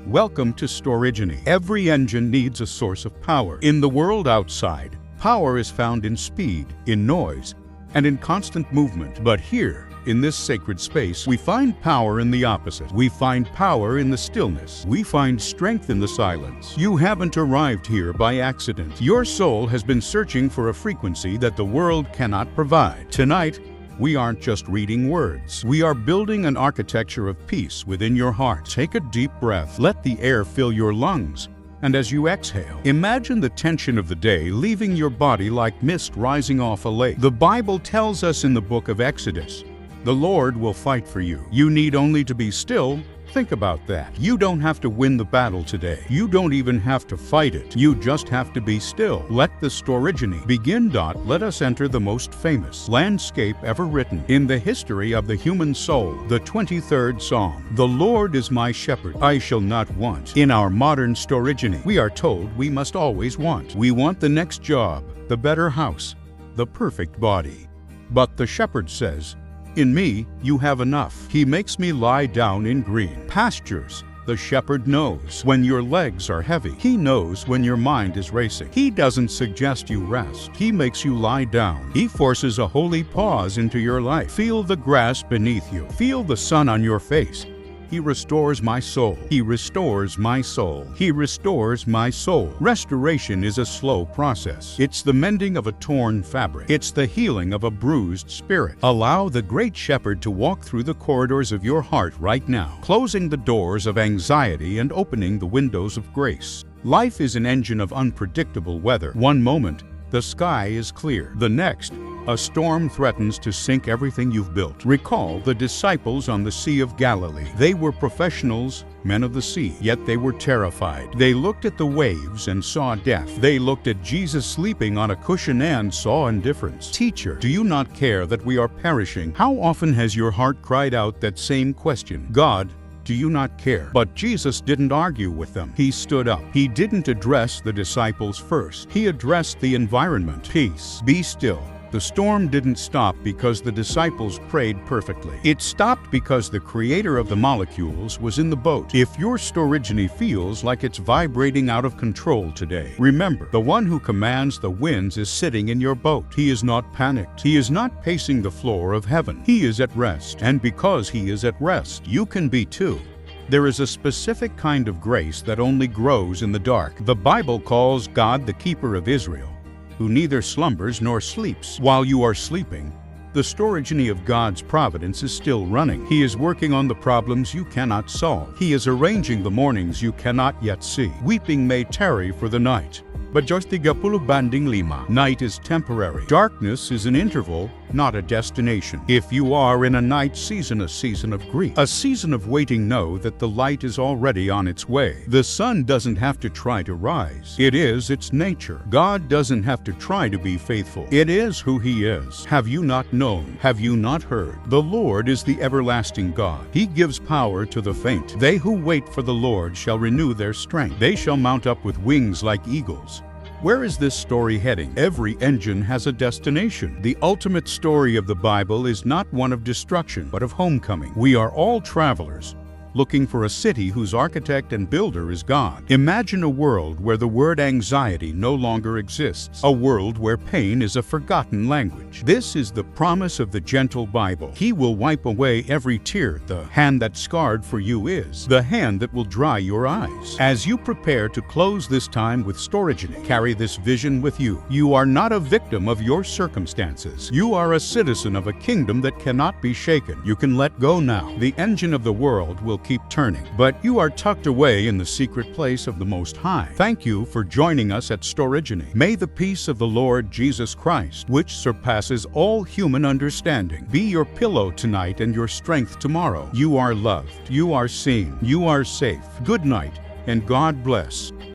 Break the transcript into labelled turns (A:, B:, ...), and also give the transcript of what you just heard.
A: Welcome to Storygine. Every engine needs a source of power. In the world outside, power is found in speed, in noise, and in constant movement. But here, in this sacred space, we find power in the opposite. We find power in the stillness. We find strength in the silence. You haven't arrived here by accident. Your soul has been searching for a frequency that the world cannot provide. Tonight, we aren't just reading words. We are building an architecture of peace within your heart. Take a deep breath. Let the air fill your lungs. And as you exhale, imagine the tension of the day leaving your body like mist rising off a lake. The Bible tells us in the book of Exodus, the Lord will fight for you. You need only to be still. Think about that. You don't have to win the battle today. You don't even have to fight it. You just have to be still. Let the Storygine begin. Let us enter the most famous landscape ever written in the history of the human soul, the 23rd Psalm. The Lord is my shepherd, I shall not want. In our modern Storygine, we are told we must always want. We want the next job, the better house, the perfect body. But the shepherd says, in me, you have enough. He makes me lie down in green pastures. The shepherd knows when your legs are heavy. He knows when your mind is racing. He doesn't suggest you rest. He makes you lie down. He forces a holy pause into your life. Feel the grass beneath you. Feel the sun on your face. He restores my soul. He restores my soul. He restores my soul. Restoration is a slow process. It's the mending of a torn fabric. It's the healing of a bruised spirit. Allow the great shepherd to walk through the corridors of your heart right now, closing the doors of anxiety and opening the windows of grace. Life is an engine of unpredictable weather. One moment, the sky is clear. The next, a storm threatens to sink everything you've built. Recall the disciples on the Sea of Galilee. They were professionals, men of the sea, yet they were terrified. They looked at the waves and saw death. They looked at Jesus sleeping on a cushion and saw indifference. Teacher, do you not care that we are perishing? How often has your heart cried out that same question? God, do you not care? But Jesus didn't argue with them. He stood up. He didn't address the disciples first. He addressed the environment. Peace. Be still. The storm didn't stop because the disciples prayed perfectly. It stopped because the creator of the molecules was in the boat. If your Storygine feels like it's vibrating out of control today, remember, the one who commands the winds is sitting in your boat. He is not panicked. He is not pacing the floor of heaven. He is at rest. And because he is at rest, you can be too. There is a specific kind of grace that only grows in the dark. The Bible calls God the keeper of Israel, who neither slumbers nor sleeps. While you are sleeping, the Storygine of God's providence is still running. He is working on the problems you cannot solve. He is arranging the mornings you cannot yet see. Weeping may tarry for the night, but just 35. Night is temporary. Darkness is an interval, not a destination. If you are in a night season, a season of grief, a season of waiting, know that the light is already on its way. The sun doesn't have to try to rise. It is its nature. God doesn't have to try to be faithful. It is who He is. Have you not known? Have you not heard? The Lord is the everlasting God. He gives power to the faint. They who wait for the Lord shall renew their strength. They shall mount up with wings like eagles. Where is this story heading? Every engine has a destination. The ultimate story of the Bible is not one of destruction, but of homecoming. We are all travelers, looking for a city whose architect and builder is God. Imagine a world where the word anxiety no longer exists, a world where pain is a forgotten language. This is the promise of the gentle Bible. He will wipe away every tear. The hand that scarred for you is the hand that will dry your eyes. As you prepare to close this time with Storygine, carry this vision with you. You are not a victim of your circumstances. You are a citizen of a kingdom that cannot be shaken. You can let go now. The engine of the world will keep turning, but you are tucked away in the secret place of the Most High. Thank you for joining us at Storygine. May the peace of the Lord Jesus Christ, which surpasses all human understanding, be your pillow tonight and your strength tomorrow. You are loved. You are seen. You are safe. Good night, and God bless.